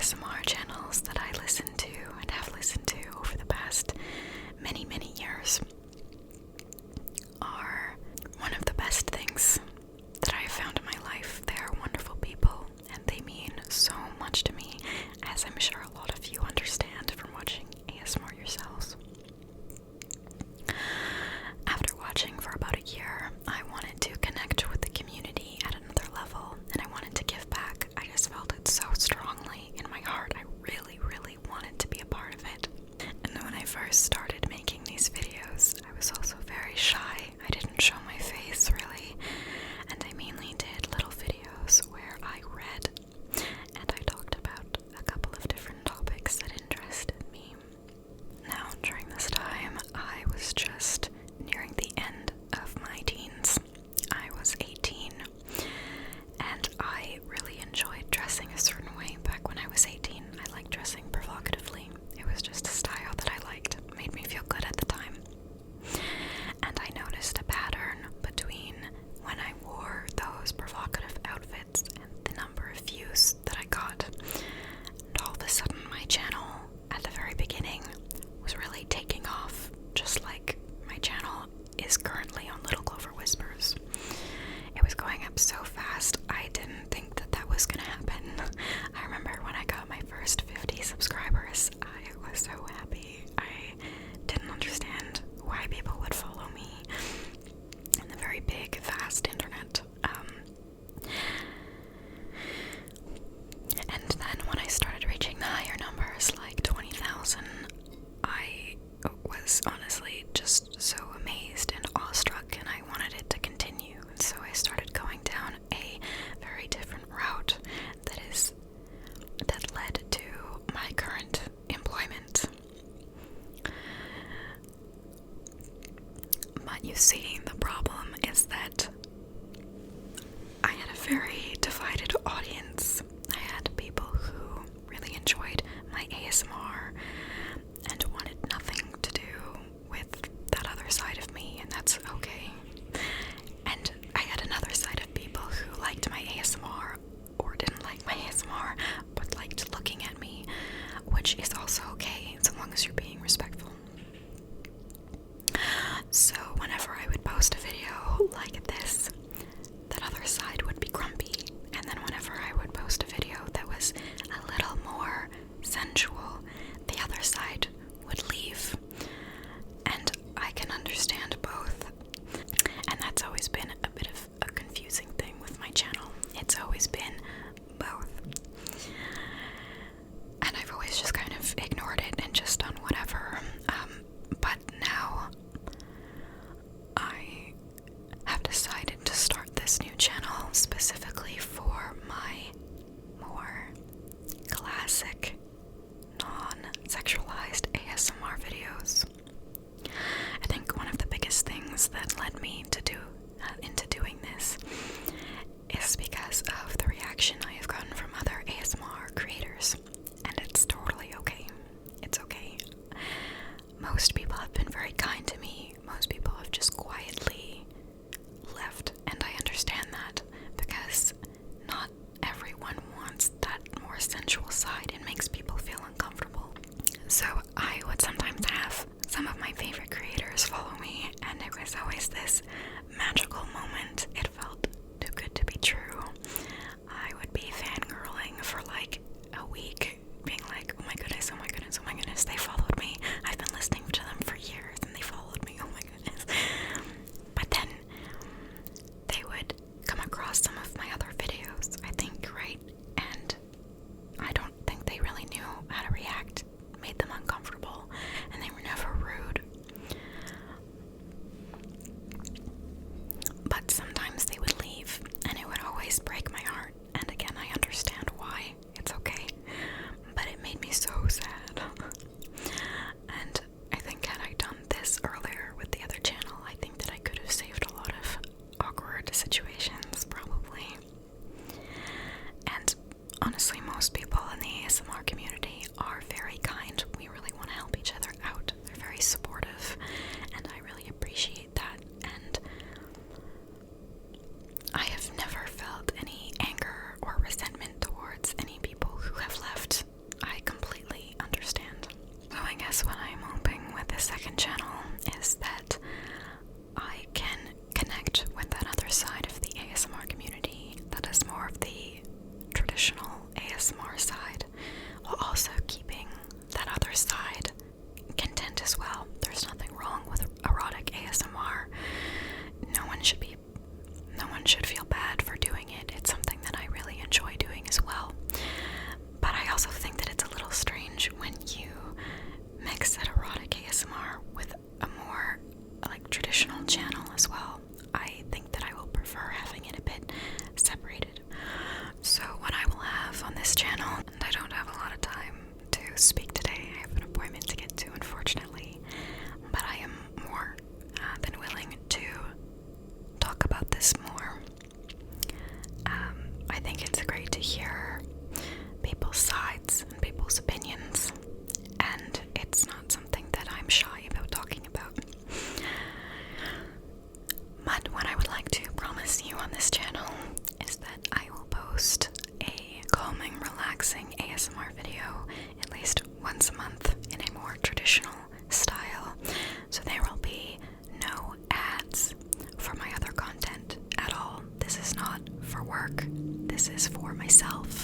ASMR channels that I listen to and have listened to over the past many, many years are one of the best things that I have found in my life. They are wonderful people, and they mean so much to me, as I'm sure a lot of you understand from watching ASMR yourselves. After watching for about a year, I wanted to connect with the community at another level, and I wanted to give back. I just felt it so strongly in my heart. I really, really wanted to be a part of it. And when I first started making these videos, I was also very shy. I didn't show my face really, and I mainly did little videos where I read and I talked about a couple of different topics that interested me. Now, during this time, I was just nearing the end of my teens. I was 18, and I really enjoyed dressing a certain way back when I was 18. I liked dressing provocatively. It was just a style that I liked. It made me feel good at the time. And I noticed a pattern between when I wore those provocative outfits and the number of views that I got. And all of a sudden, my channel, at the very beginning, was really taking off, just like my channel is currently on Little Clover Whispers. It was going up so fast, I didn't think that that was gonna happen. I remember when I got my first 50 subscribers, I was so happy. I didn't understand why people would follow me in the very big, vast internet. And then when I started reaching the higher numbers, like 20,000, I was honestly just so amazed and awestruck, and I wanted it to continue. And so I started going down a very different route that led to my current employment. But you see, the problem is that I had a very divided audience. I had people who really enjoyed my ASMR and wanted nothing to do with that other side of me, and that's okay. And I had another side of people who liked my ASMR or didn't like my ASMR, but liked looking at me, which is also okay, so long as you're being respectful. So whenever I would post a video like this, that other side would be grumpy, and then whenever I would post a video that was a little more sensual, the other side would leave. And I can understand both. And that's always been a bit of a confusing thing with my channel. It's always been both. And I've always just kind of ignored it and just done whatever. But now I have decided to start this new channel specifically for my more classic, non-sexualized ASMR videos. I think one of the biggest things that led me to into doing this is because of the reaction I have gotten from other ASMR creators, and it's totally okay. It's okay. Most people have been very kind to me. Most people have just quietly left, and I understand that, because not everyone wants that more sensual side. It makes people feel uncomfortable. So I would sometimes have some of my favorite creators follow me, and it was always this magical moment. It felt too good to be true. I would be fangirling for like a week, being like, oh my goodness, oh my goodness, oh my goodness, they followed me. I've been listening to them for years, and they followed me, oh my goodness. But then they would come across some of my other videos, I think, right? And I don't think they really knew how to react. It made them uncomfortable, and they were never rude. But sometimes they would leave, and it would always break my heart. And again, I understand why. It's okay. But it made me so sad. And I think had I done this earlier with the other channel, I think that I could have saved a lot of awkward situations, probably. And honestly, most people in the ASMR community are very kind. We really want to help each other speak today. I have an appointment to get to, unfortunately, but I am more than willing to talk about this more. I think it's great to hear people's sides and people's opinions, and it's not something that I'm shy about talking about. But what I would like to promise you on this channel is that I will post a calming, relaxing ASMR video at least once a month in a more traditional style, so there will be no ads for my other content at all. This is not for work. This is for myself.